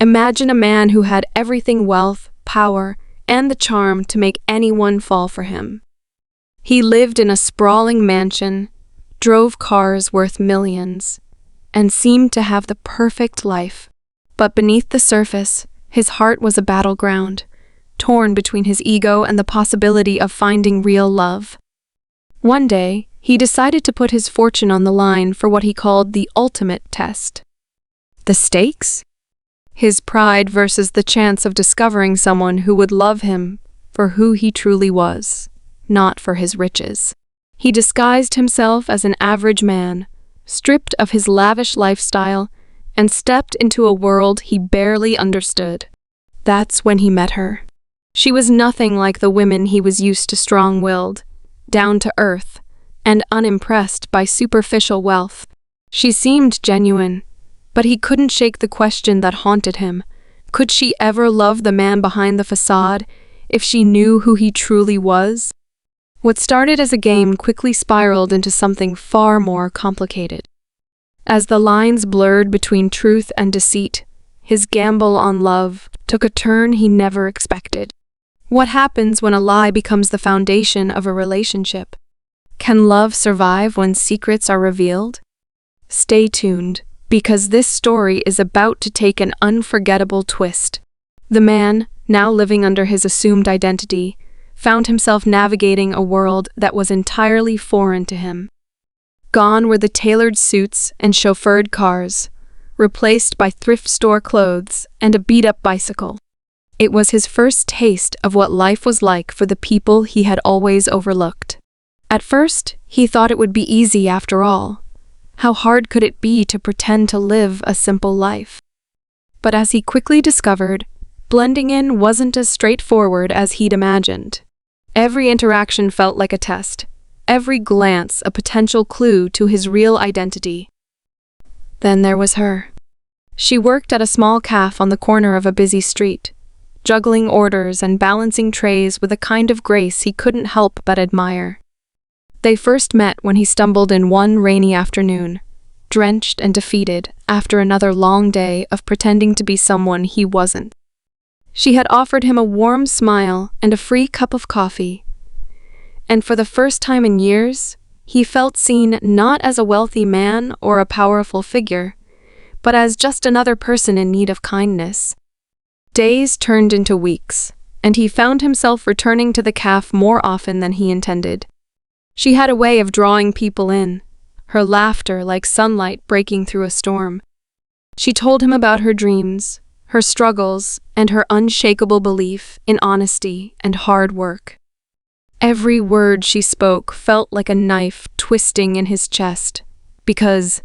Imagine a man who had everything: wealth, power, and the charm to make anyone fall for him. He lived in a sprawling mansion, drove cars worth millions, and seemed to have the perfect life. But beneath the surface, his heart was a battleground, torn between his ego and the possibility of finding real love. One day, he decided to put his fortune on the line for what he called the ultimate test. The stakes? His pride versus the chance of discovering someone who would love him for who he truly was, not for his riches. He disguised himself as an average man, stripped of his lavish lifestyle, and stepped into a world he barely understood. That's when he met her. She was nothing like the women he was used to: strong-willed, down to earth, and unimpressed by superficial wealth. She seemed genuine, but he couldn't shake the question that haunted him. Could she ever love the man behind the facade if she knew who he truly was? What started as a game quickly spiraled into something far more complicated. As the lines blurred between truth and deceit, his gamble on love took a turn he never expected. What happens when a lie becomes the foundation of a relationship? Can love survive when secrets are revealed? Stay tuned, because this story is about to take an unforgettable twist. The man, now living under his assumed identity, found himself navigating a world that was entirely foreign to him. Gone were the tailored suits and chauffeured cars, replaced by thrift store clothes and a beat-up bicycle. It was his first taste of what life was like for the people he had always overlooked. At first, he thought it would be easy after all. How hard could it be to pretend to live a simple life? But as he quickly discovered, blending in wasn't as straightforward as he'd imagined. Every interaction felt like a test, every glance a potential clue to his real identity. Then there was her. She worked at a small cafe on the corner of a busy street, juggling orders and balancing trays with a kind of grace he couldn't help but admire. They first met when he stumbled in one rainy afternoon, drenched and defeated after another long day of pretending to be someone he wasn't. She had offered him a warm smile and a free cup of coffee, and for the first time in years, he felt seen not as a wealthy man or a powerful figure, but as just another person in need of kindness. Days turned into weeks, and he found himself returning to the cafe more often than he intended. She had a way of drawing people in, her laughter like sunlight breaking through a storm. She told him about her dreams, her struggles, and her unshakable belief in honesty and hard work. Every word she spoke felt like a knife twisting in his chest, because,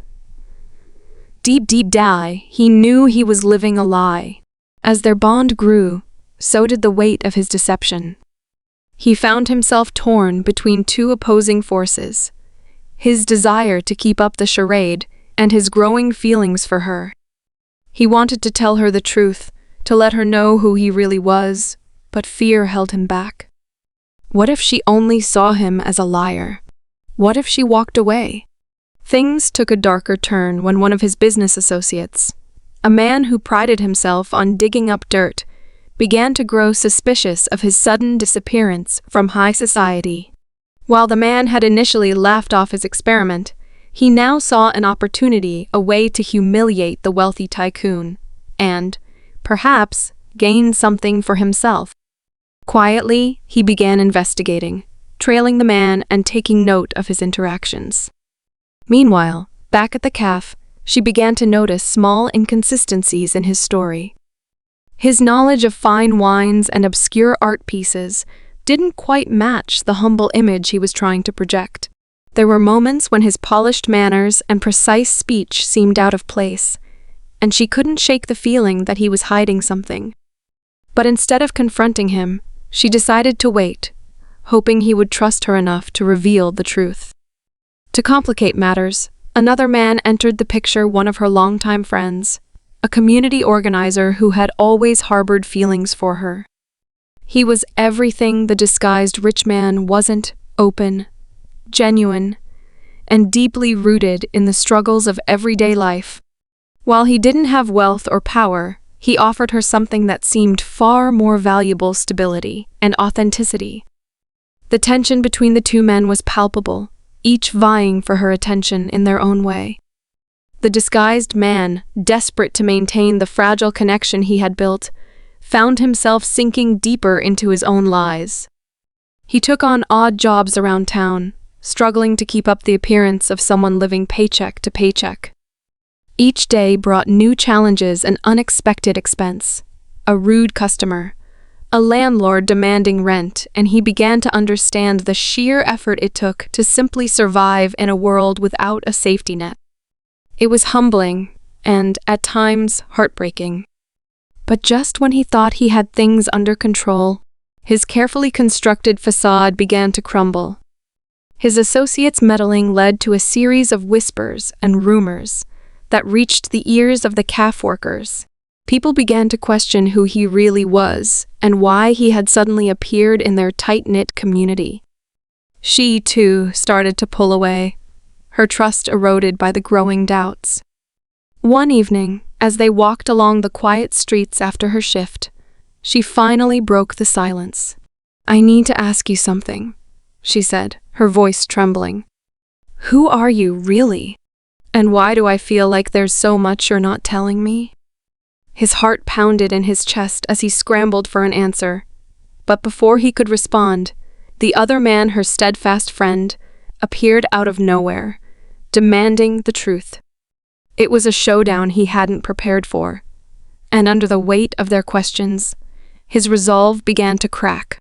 deep down, he knew he was living a lie. As their bond grew, so did the weight of his deception. He found himself torn between two opposing forces: his desire to keep up the charade and his growing feelings for her. He wanted to tell her the truth, to let her know who he really was, but fear held him back. What if she only saw him as a liar? What if she walked away? Things took a darker turn when one of his business associates, a man who prided himself on digging up dirt, began to grow suspicious of his sudden disappearance from high society. While the man had initially laughed off his experiment, he now saw an opportunity, a way to humiliate the wealthy tycoon, and, perhaps, gain something for himself. Quietly, he began investigating, trailing the man and taking note of his interactions. Meanwhile, back at the cafe, she began to notice small inconsistencies in his story. His knowledge of fine wines and obscure art pieces didn't quite match the humble image he was trying to project. There were moments when his polished manners and precise speech seemed out of place, and she couldn't shake the feeling that he was hiding something. But instead of confronting him, she decided to wait, hoping he would trust her enough to reveal the truth. To complicate matters, another man entered the picture, one of her longtime friends, a community organizer who had always harbored feelings for her. He was everything the disguised rich man wasn't: open, genuine, and deeply rooted in the struggles of everyday life. While he didn't have wealth or power, He offered her something that seemed far more valuable: stability and authenticity. The tension between the two men was palpable, each vying for her attention in their own way. The disguised man, desperate to maintain the fragile connection he had built, found himself sinking deeper into his own lies. He took on odd jobs around town, struggling to keep up the appearance of someone living paycheck to paycheck. Each day brought new challenges and unexpected expense. A rude customer, a landlord demanding rent, and he began to understand the sheer effort it took to simply survive in a world without a safety net. It was humbling and, at times, heartbreaking. But just when he thought he had things under control, his carefully constructed facade began to crumble. His associates' meddling led to a series of whispers and rumors that reached the ears of the calf workers. People began to question who he really was and why he had suddenly appeared in their tight-knit community. She, too, started to pull away, her trust eroded by the growing doubts. One evening, as they walked along the quiet streets after her shift, she finally broke the silence. "I need to ask you something," she said, her voice trembling. "Who are you, really? And why do I feel like there's so much you're not telling me?" His heart pounded in his chest as he scrambled for an answer. But before he could respond, the other man, her steadfast friend, appeared out of nowhere, demanding the truth. It was a showdown he hadn't prepared for, and under the weight of their questions, his resolve began to crack.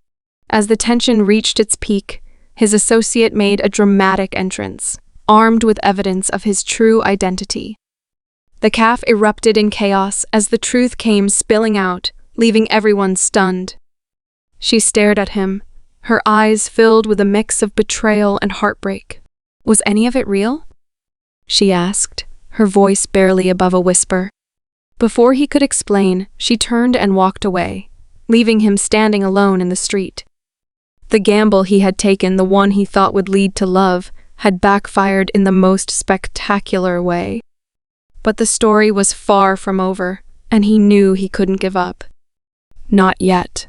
As the tension reached its peak, his associate made a dramatic entrance, armed with evidence of his true identity. The calf erupted in chaos as the truth came spilling out, leaving everyone stunned. She stared at him, her eyes filled with a mix of betrayal and heartbreak. "Was any of it real?" she asked, her voice barely above a whisper. Before he could explain, she turned and walked away, leaving him standing alone in the street. The gamble he had taken, the one he thought would lead to love, had backfired in the most spectacular way. But the story was far from over, and he knew he couldn't give up. Not yet.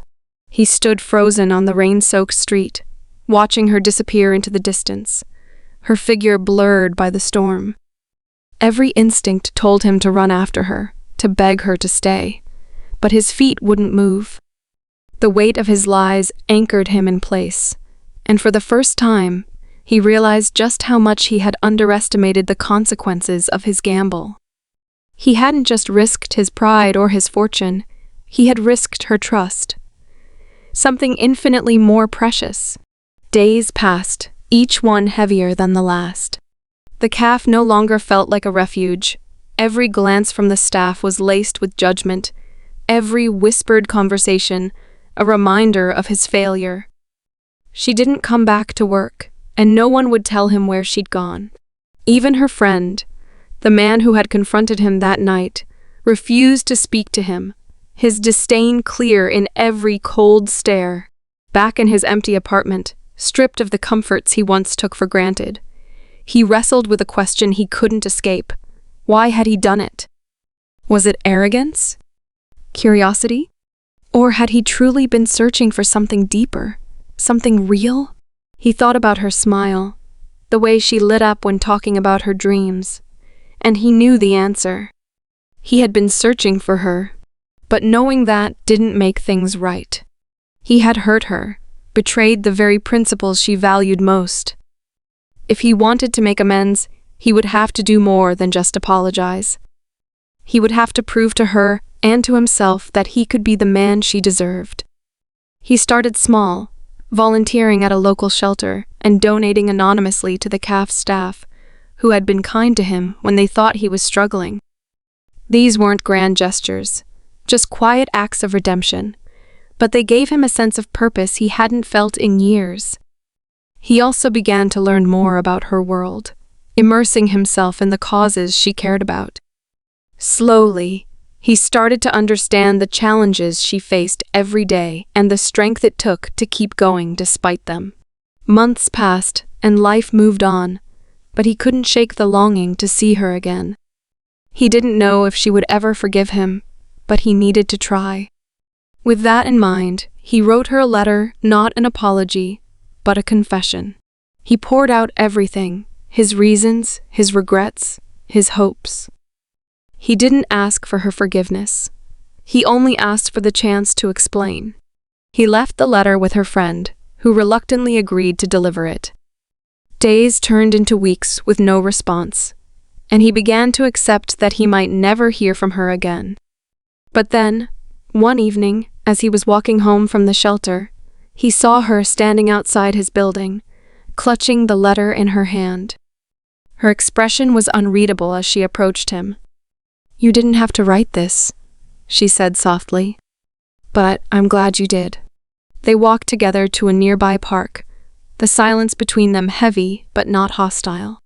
He stood frozen on the rain-soaked street, watching her disappear into the distance, her figure blurred by the storm. Every instinct told him to run after her, to beg her to stay, but his feet wouldn't move. The weight of his lies anchored him in place, and for the first time, he realized just how much he had underestimated the consequences of his gamble. He hadn't just risked his pride or his fortune, he had risked her trust. Something infinitely more precious. Days passed, each one heavier than the last. The calf no longer felt like a refuge. Every glance from the staff was laced with judgment, every whispered conversation a reminder of his failure. She didn't come back to work, and no one would tell him where she'd gone. Even her friend, the man who had confronted him that night, refused to speak to him, his disdain clear in every cold stare. Back in his empty apartment, stripped of the comforts he once took for granted, he wrestled with a question he couldn't escape. Why had he done it? Was it arrogance? Curiosity? Or had he truly been searching for something deeper, something real? He thought about her smile, the way she lit up when talking about her dreams, and he knew the answer. He had been searching for her, but knowing that didn't make things right. He had hurt her, betrayed the very principles she valued most. If he wanted to make amends, he would have to do more than just apologize. He would have to prove to her and to himself that he could be the man she deserved. He started small, volunteering at a local shelter and donating anonymously to the calf staff, who had been kind to him when they thought he was struggling. These weren't grand gestures, just quiet acts of redemption, but they gave him a sense of purpose he hadn't felt in years. He also began to learn more about her world, immersing himself in the causes she cared about. Slowly, he started to understand the challenges she faced every day and the strength it took to keep going despite them. Months passed, and life moved on, but he couldn't shake the longing to see her again. He didn't know if she would ever forgive him, but he needed to try. With that in mind, he wrote her a letter, not an apology, but a confession. He poured out everything, his reasons, his regrets, his hopes. He didn't ask for her forgiveness. He only asked for the chance to explain. He left the letter with her friend, who reluctantly agreed to deliver it. Days turned into weeks with no response, and he began to accept that he might never hear from her again. But then, one evening, as he was walking home from the shelter, he saw her standing outside his building, clutching the letter in her hand. Her expression was unreadable as she approached him. "You didn't have to write this," she said softly. "But I'm glad you did." They walked together to a nearby park, the silence between them heavy but not hostile.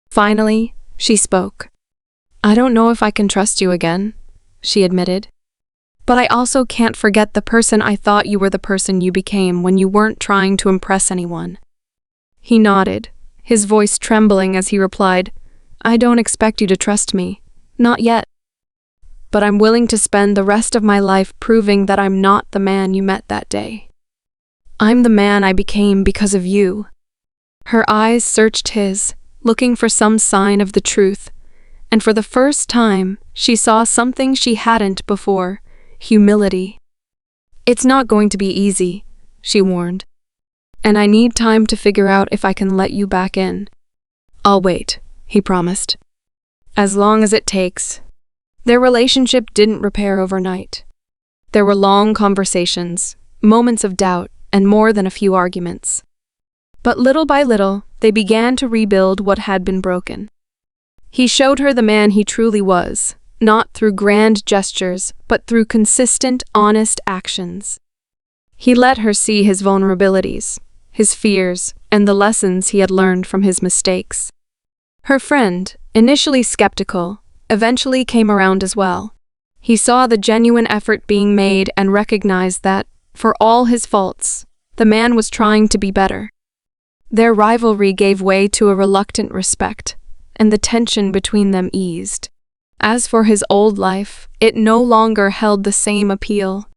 Finally, she spoke. "I don't know if I can trust you again," she admitted. "But I also can't forget the person I thought you were, the person you became when you weren't trying to impress anyone." He nodded, his voice trembling as he replied, "I don't expect you to trust me. Not yet. But I'm willing to spend the rest of my life proving that I'm not the man you met that day. I'm the man I became because of you." Her eyes searched his, looking for some sign of the truth, and for the first time, she saw something she hadn't before: humility. "It's not going to be easy," she warned. "And I need time to figure out if I can let you back in." "I'll wait," he promised. "As long as it takes." Their relationship didn't repair overnight. There were long conversations, moments of doubt, and more than a few arguments. But little by little, they began to rebuild what had been broken. He showed her the man he truly was, not through grand gestures, but through consistent, honest actions. He let her see his vulnerabilities, his fears, and the lessons he had learned from his mistakes. Her friend, initially skeptical, eventually came around as well. He saw the genuine effort being made and recognized that, for all his faults, the man was trying to be better. Their rivalry gave way to a reluctant respect, and the tension between them eased. As for his old life, it no longer held the same appeal.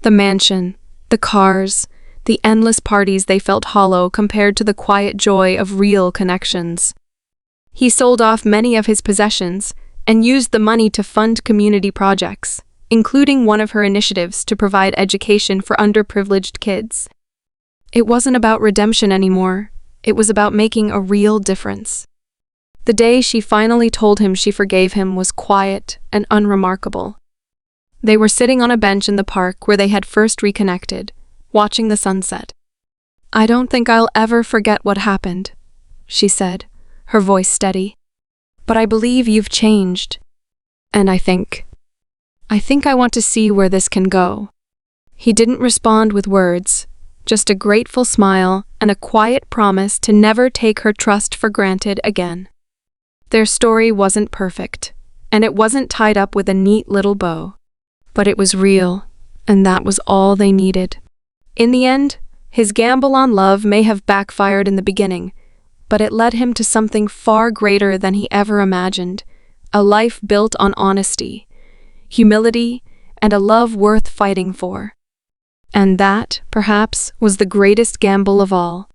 The mansion, the cars, the endless parties, they felt hollow compared to the quiet joy of real connections. He sold off many of his possessions and used the money to fund community projects, including one of her initiatives to provide education for underprivileged kids. It wasn't about redemption anymore, it was about making a real difference. The day she finally told him she forgave him was quiet and unremarkable. They were sitting on a bench in the park where they had first reconnected, watching the sunset. "I don't think I'll ever forget what happened," she said, her voice steady. "But I believe you've changed. And I think I want to see where this can go." He didn't respond with words, just a grateful smile and a quiet promise to never take her trust for granted again. Their story wasn't perfect, and it wasn't tied up with a neat little bow. But it was real, and that was all they needed. In the end, his gamble on love may have backfired in the beginning, but it led him to something far greater than he ever imagined: a life built on honesty, humility, and a love worth fighting for. And that, perhaps, was the greatest gamble of all.